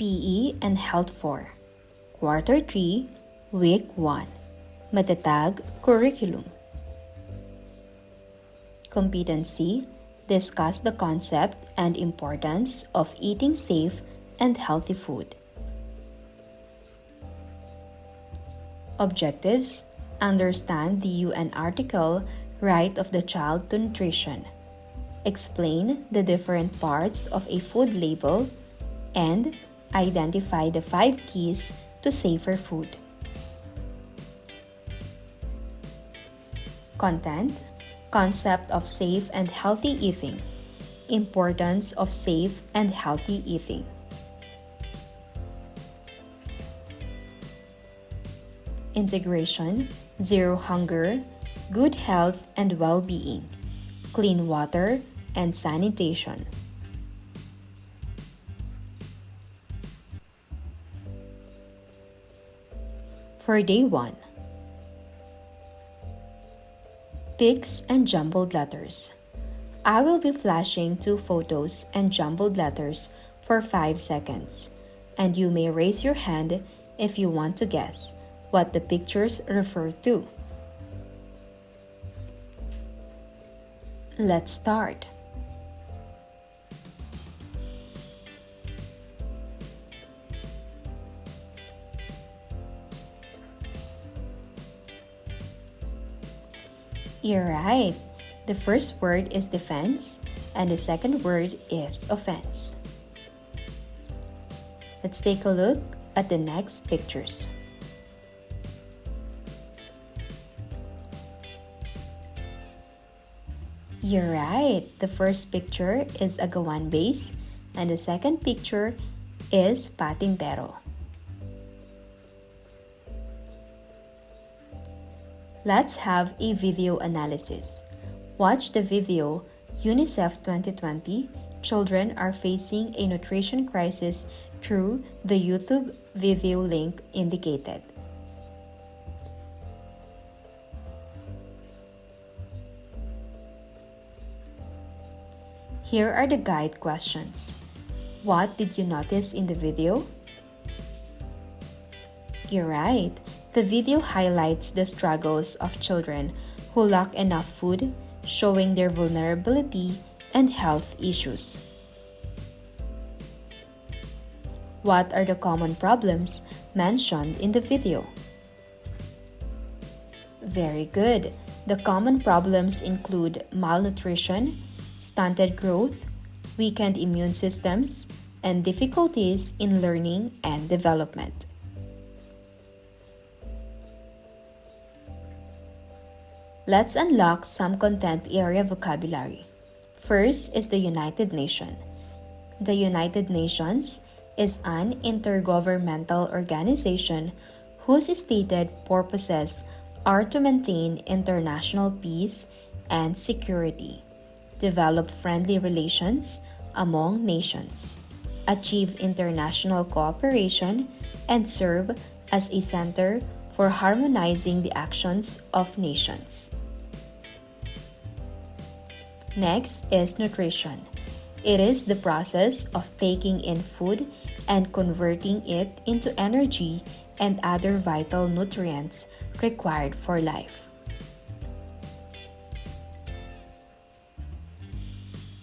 PE and Health 4, Quarter 3, Week 1, Matatag Curriculum. Competency, discuss the concept and importance of eating safe and healthy food. Objectives, understand the UN article, Right of the Child to Nutrition. Explain the different parts of a food label and identify the 5 keys to safer food. Content, concept of safe and healthy eating. Importance of safe and healthy eating. Integration, zero hunger, good health and well-being, clean water and sanitation. For day 1, pics and jumbled letters. I will be flashing 2 photos and jumbled letters for 5 seconds, and you may raise your hand if you want to guess what the pictures refer to. Let's start. You're right. The first word is defense, and the second word is offense. Let's take a look at the next pictures. You're right. The first picture is agawan base, and the second picture is patintero. Let's have a video analysis. Watch the video, UNICEF 2020, Children are facing a nutrition crisis through the YouTube video link indicated. Here are the guide questions. What did you notice in the video? You're right. The video highlights the struggles of children who lack enough food, showing their vulnerability and health issues. What are the common problems mentioned in the video? Very good. The common problems include malnutrition, stunted growth, weakened immune systems, and difficulties in learning and development. Let's unlock some content area vocabulary. First is the United Nations. The United Nations is an intergovernmental organization whose stated purposes are to maintain international peace and security, develop friendly relations among nations, achieve international cooperation, and serve as a center for harmonizing the actions of nations. Next is nutrition. It is the process of taking in food and converting it into energy and other vital nutrients required for life.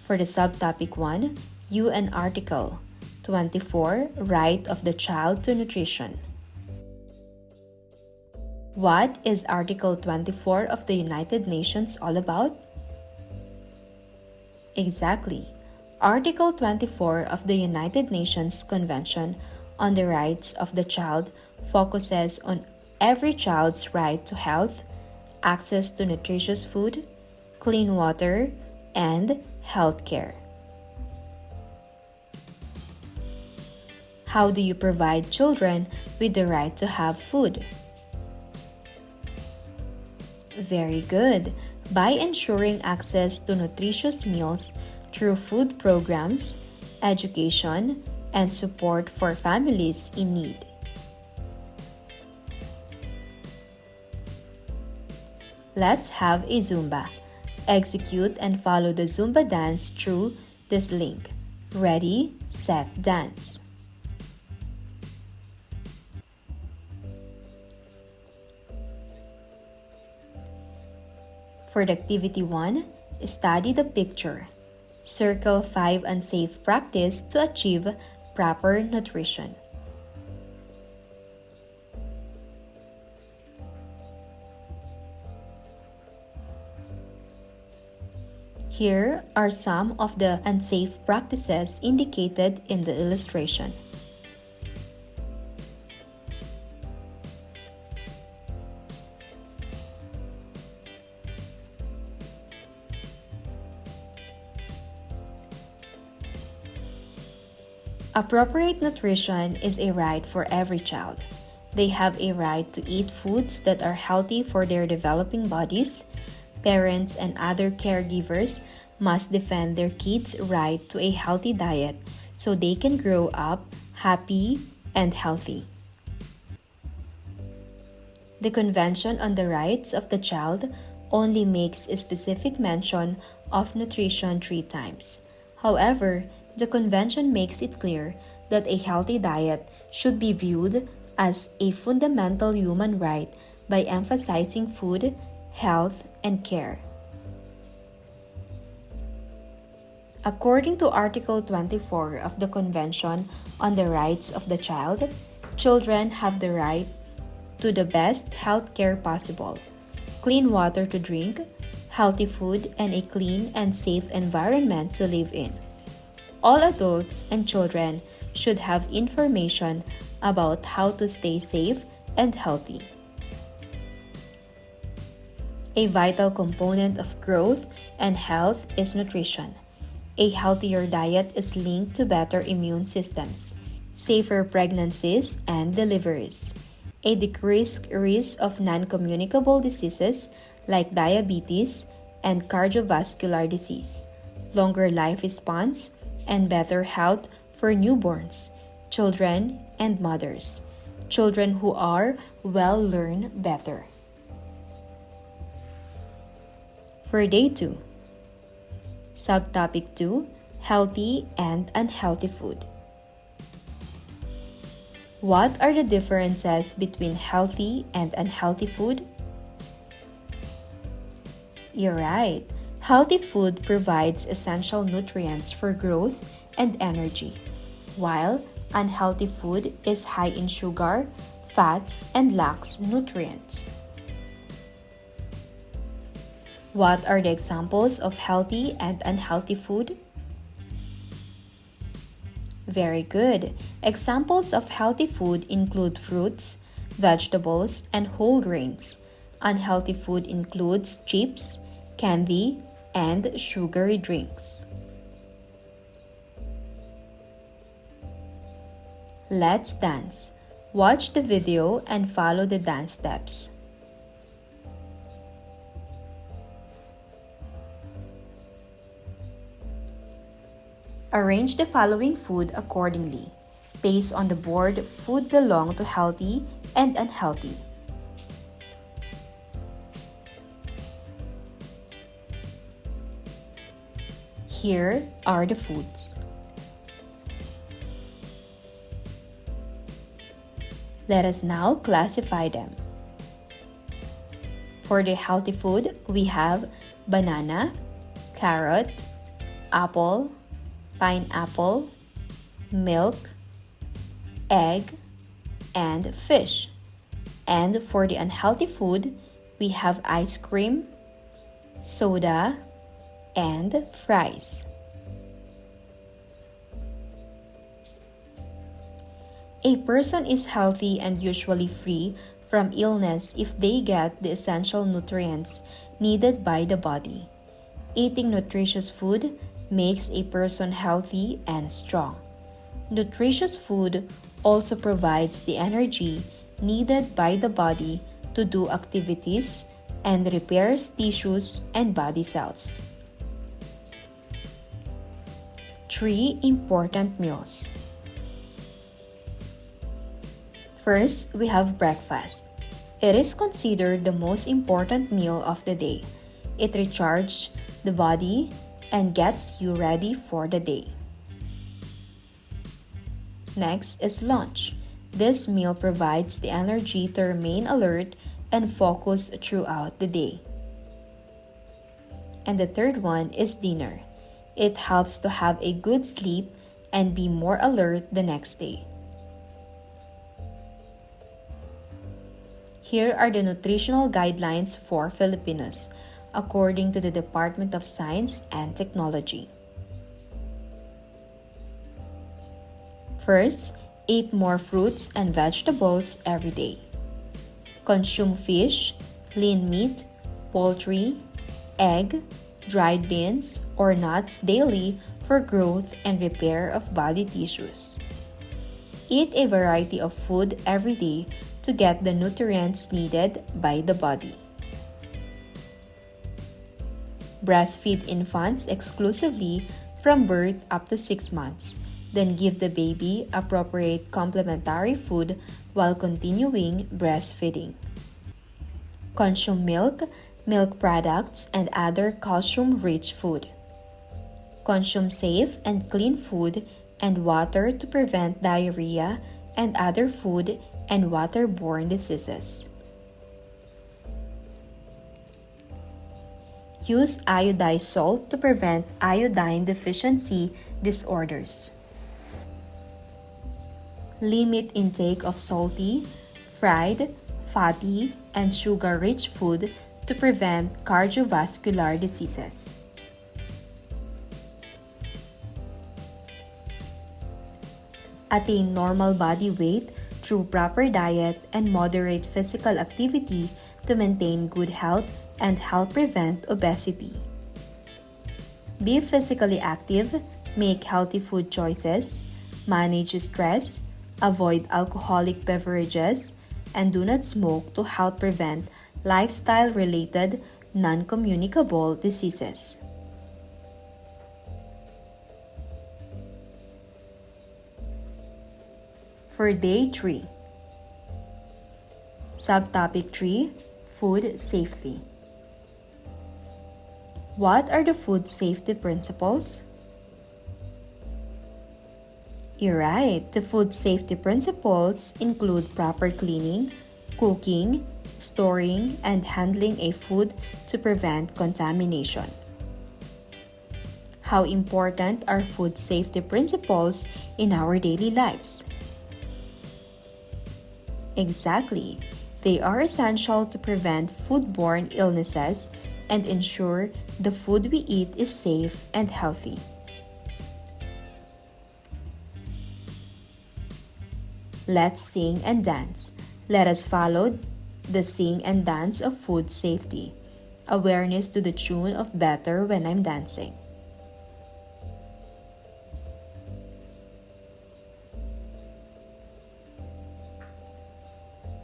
For the subtopic 1, UN Article 24, Right of the Child to Nutrition. What is Article 24 of the United Nations all about? Exactly. Article 24 of the United Nations Convention on the Rights of the Child focuses on every child's right to health, access to nutritious food, clean water, and health care. How do you provide children with the right to have food? Very good. By ensuring access to nutritious meals through food programs, education, and support for families in need. Let's have a Zumba. Execute and follow the Zumba dance through this link. Ready, set, dance. For the activity 1, study the picture. Circle 5 unsafe practice to achieve proper nutrition. Here are some of the unsafe practices indicated in the illustration. Appropriate nutrition is a right for every child. They have a right to eat foods that are healthy for their developing bodies. Parents and other caregivers must defend their kids' right to a healthy diet so they can grow up happy and healthy. The Convention on the Rights of the Child only makes a specific mention of nutrition 3 times. However, the Convention makes it clear that a healthy diet should be viewed as a fundamental human right by emphasizing food, health, and care. According to Article 24 of the Convention on the Rights of the Child, children have the right to the best health care possible, clean water to drink, healthy food, and a clean and safe environment to live in. All adults and children should have information about how to stay safe and healthy. A vital component of growth and health is nutrition. A healthier diet is linked to better immune systems, safer pregnancies and deliveries, a decreased risk of non-communicable diseases like diabetes and cardiovascular disease, longer lifespans, and better health for newborns, children, and mothers. Children who are well learn better. For Day 2, Subtopic 2, Healthy and Unhealthy Food. What are the differences between healthy and unhealthy food? You're right. Healthy food provides essential nutrients for growth and energy, while unhealthy food is high in sugar, fats, and lacks nutrients. What are the examples of healthy and unhealthy food? Very good. Examples of healthy food include fruits, vegetables, and whole grains. Unhealthy food includes chips, candy, and sugary drinks. Let's dance. Watch the video and follow the dance steps. Arrange the following food accordingly. Based on the board, food belong to healthy and unhealthy. Here are the foods. Let us now classify them. For the healthy food, we have banana, carrot, apple, pineapple, milk, egg, and fish. And for the unhealthy food, we have ice cream, soda, and fries. A person is healthy and usually free from illness if they get the essential nutrients needed by the body. Eating nutritious food makes a person healthy and strong. Nutritious food also provides the energy needed by the body to do activities and repairs tissues and body cells. 3 important meals. First, we have breakfast. It is considered the most important meal of the day. It recharges the body and gets you ready for the day. Next is lunch. This meal provides the energy to remain alert and focused throughout the day. And the third one is dinner. It helps to have a good sleep and be more alert the next day. Here are the nutritional guidelines for Filipinos, according to the Department of Science and Technology. First, eat more fruits and vegetables every day. Consume fish, lean meat, poultry, egg, dried beans, or nuts daily for growth and repair of body tissues. Eat a variety of food every day to get the nutrients needed by the body. Breastfeed infants exclusively from birth up to 6 months. Then give the baby appropriate complementary food while continuing breastfeeding. Consume milk, milk products, and other calcium-rich food. Consume safe and clean food and water to prevent diarrhea and other food and waterborne diseases. Use iodized salt to prevent iodine deficiency disorders. Limit intake of salty, fried, fatty, and sugar-rich food to prevent cardiovascular diseases. Attain normal body weight through proper diet and moderate physical activity to maintain good health and help prevent obesity. Be physically active, make healthy food choices, manage stress, avoid alcoholic beverages, and do not smoke to help prevent lifestyle-related non-communicable diseases. For Day 3, Subtopic 3, Food Safety. What are the food safety principles? You're right. The food safety principles include proper cleaning, cooking, storing, and handling a food to prevent contamination. How important are food safety principles in our daily lives? Exactly. They are essential to prevent foodborne illnesses and ensure the food we eat is safe and healthy. Let's sing and dance. Let us follow the sing and dance of food safety. Awareness to the tune of Better When I'm Dancing.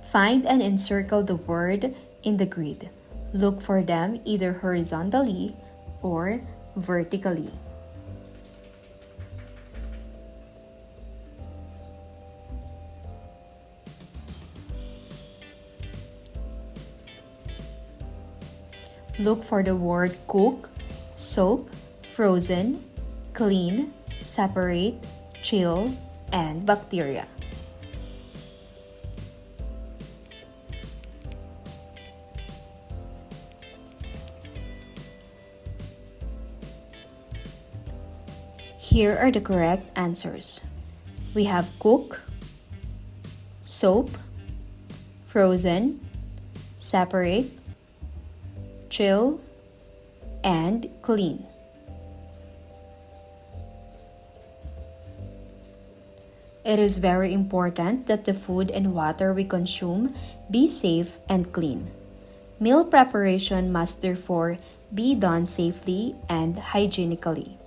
Find and encircle the word in the grid. Look for them either horizontally or vertically. Look for the word cook, soak, frozen, clean, separate, chill, and bacteria. Here are the correct answers. We have cook, soap, frozen, separate, chill, and clean. It is very important that the food and water we consume be safe and clean. Meal preparation must therefore be done safely and hygienically.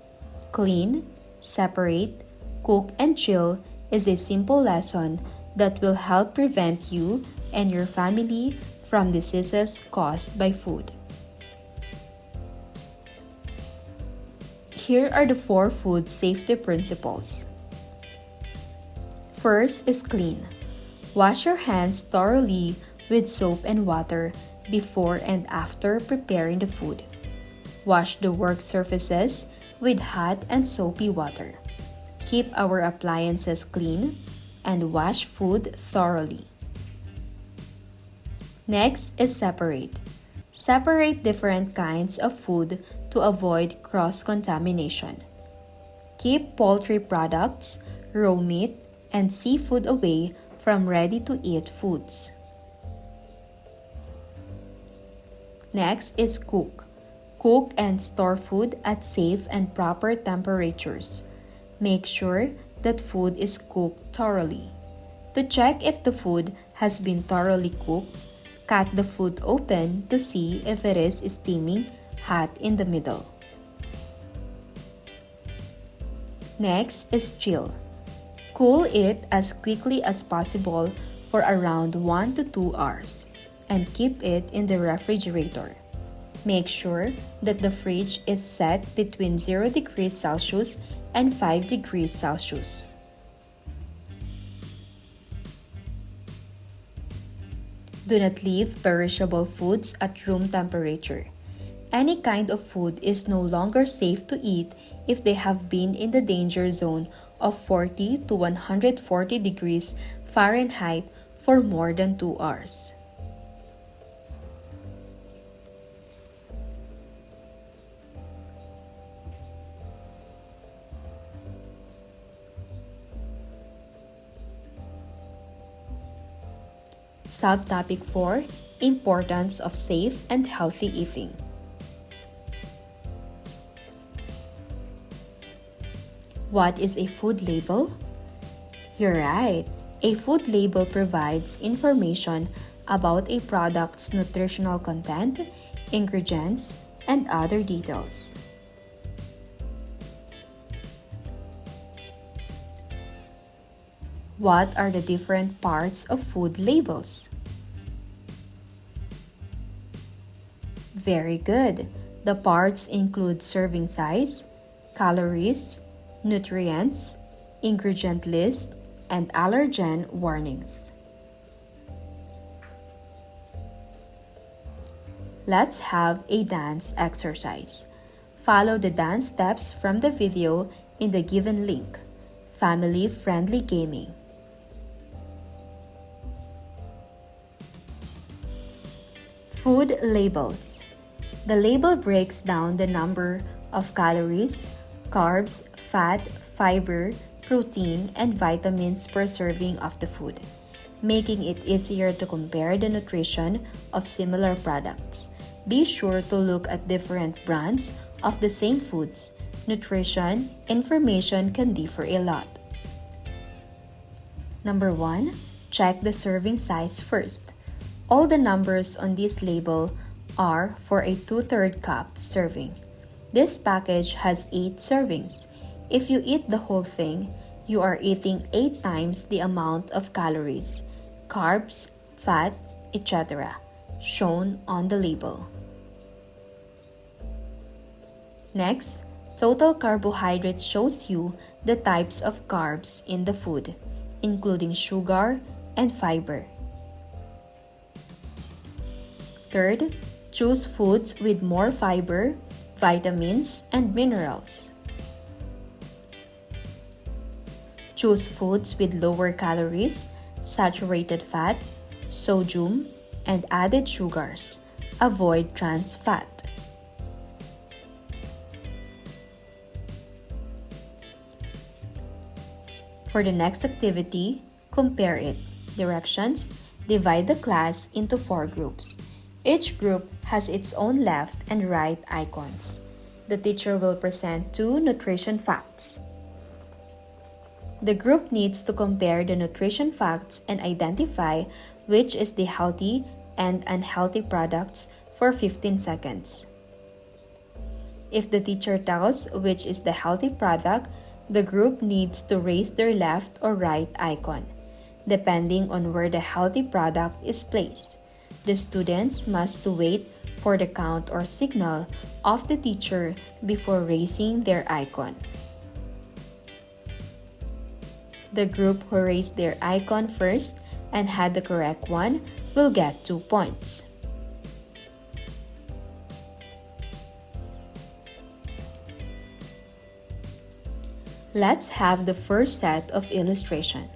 Clean, separate, cook, and chill is a simple lesson that will help prevent you and your family from diseases caused by food. Here are the 4 food safety principles. First is clean. Wash your hands thoroughly with soap and water before and after preparing the food. Wash the work surfaces with hot and soapy water. Keep our appliances clean and wash food thoroughly. Next is separate. Separate different kinds of food to avoid cross-contamination. Keep poultry products, raw meat, and seafood away from ready-to-eat foods. Next is cook. Cook and store food at safe and proper temperatures. Make sure that food is cooked thoroughly. To check if the food has been thoroughly cooked, cut the food open to see if it is steaming hot in the middle. Next is chill. Cool it as quickly as possible for around 1 to 2 hours and keep it in the refrigerator. Make sure that the fridge is set between 0 degrees Celsius and 5 degrees Celsius. Do not leave perishable foods at room temperature. Any kind of food is no longer safe to eat if they have been in the danger zone of 40 to 140 degrees Fahrenheit for more than 2 hours. Subtopic 4: Importance of safe and healthy eating. What is a food label? You're right. A food label provides information about a product's nutritional content, ingredients, and other details. What are the different parts of food labels? Very good. The parts include serving size, calories, nutrients, ingredient list, and allergen warnings. Let's have a dance exercise. Follow the dance steps from the video in the given link. Family-friendly gaming. Food labels. The label breaks down the number of calories, carbs, fat, fiber, protein, and vitamins per serving of the food, making it easier to compare the nutrition of similar products. Be sure to look at different brands of the same foods. Nutrition information can differ a lot. Number 1. Check the serving size first. All the numbers on this label are for a 2/3 cup serving. This package has 8 servings. If you eat the whole thing, you are eating 8 times the amount of calories, carbs, fat, etc. shown on the label. Next, total carbohydrate shows you the types of carbs in the food, including sugar and fiber. Third, choose foods with more fiber, vitamins, and minerals. Choose foods with lower calories, saturated fat, sodium, and added sugars. Avoid trans fat. For the next activity, compare it. Directions: divide the class into 4 groups. Each group has its own left and right icons. The teacher will present 2 nutrition facts. The group needs to compare the nutrition facts and identify which is the healthy and unhealthy products for 15 seconds. If the teacher tells which is the healthy product, the group needs to raise their left or right icon, depending on where the healthy product is placed. The students must wait for the count or signal of the teacher before raising their icon. The group who raised their icon first and had the correct one will get 2 points. Let's have the first set of illustration.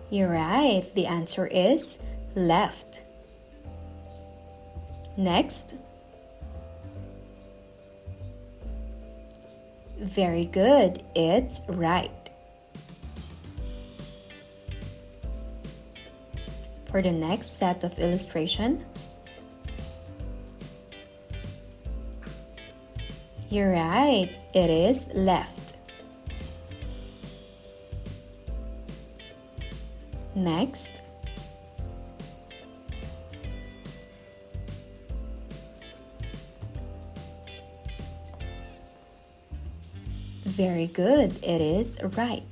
You're right. The answer is left. Next. Very good. It's right. For the next set of illustration, you're right. It is left. Next. Very good. It is right.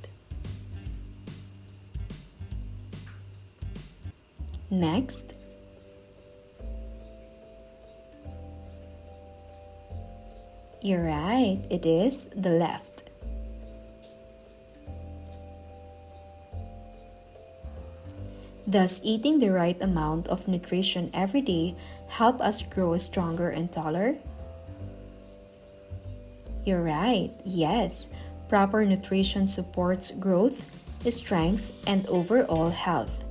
Next. You're right. It is the left. Does eating the right amount of nutrition every day help us grow stronger and taller? You're right. Yes. Proper nutrition supports growth, strength, and overall health.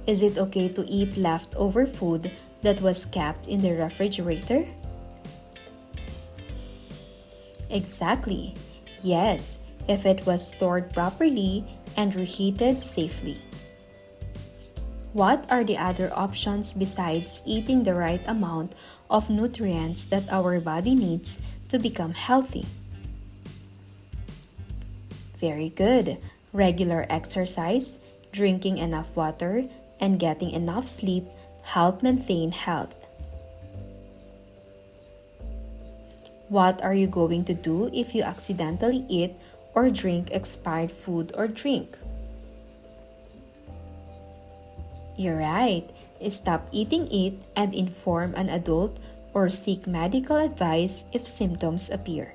Is it okay to eat leftover food that was kept in the refrigerator? Exactly. Yes, if it was stored properly and reheated safely. What are the other options besides eating the right amount of nutrients that our body needs to become healthy? Very good. Regular exercise, drinking enough water, and getting enough sleep help maintain health. What are you going to do if you accidentally eat or drink expired food or drink? You're right. Stop eating it and inform an adult or seek medical advice if symptoms appear.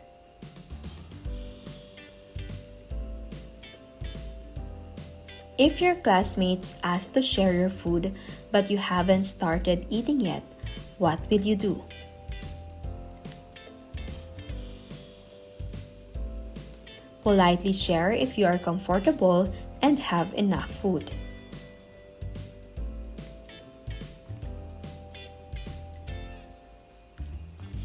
If your classmates ask to share your food but you haven't started eating yet, what will you do? Politely share if you are comfortable and have enough food.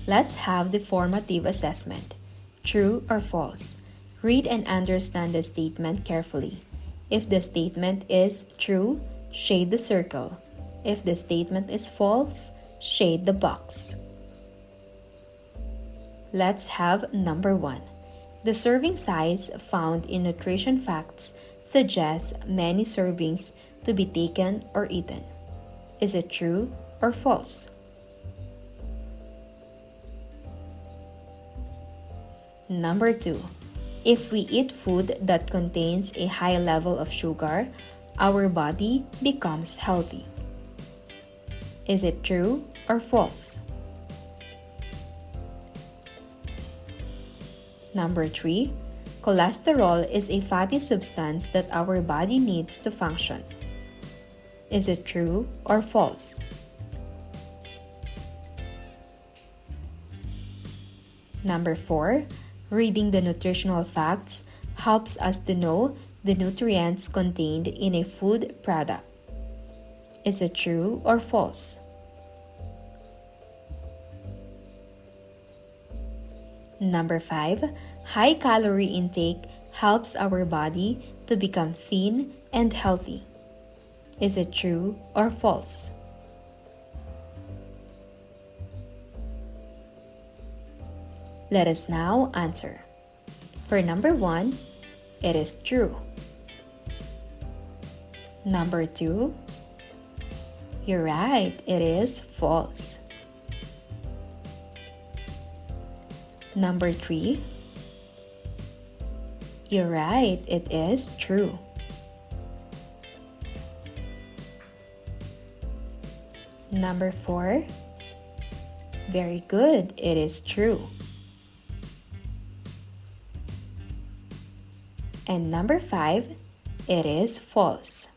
Let's have the formative assessment. True or false? Read and understand the statement carefully. If the statement is true, shade the circle. If the statement is false, shade the box. Let's have number 1. The serving size found in nutrition facts suggests many servings to be taken or eaten. Is it true or false? Number 2. If we eat food that contains a high level of sugar, our body becomes healthy. Is it true or false? Number 3. Cholesterol is a fatty substance that our body needs to function. Is it true or false? Number 4. Reading the nutritional facts helps us to know the nutrients contained in a food product. Is it true or false? Number 5. High calorie intake helps our body to become thin and healthy. Is it true or false? Let us now answer. For number 1, it is true. Number 2, you're right, it is false. Number 3, you're right, it is true. Number 4, very good, it is true. And number 5, it is false.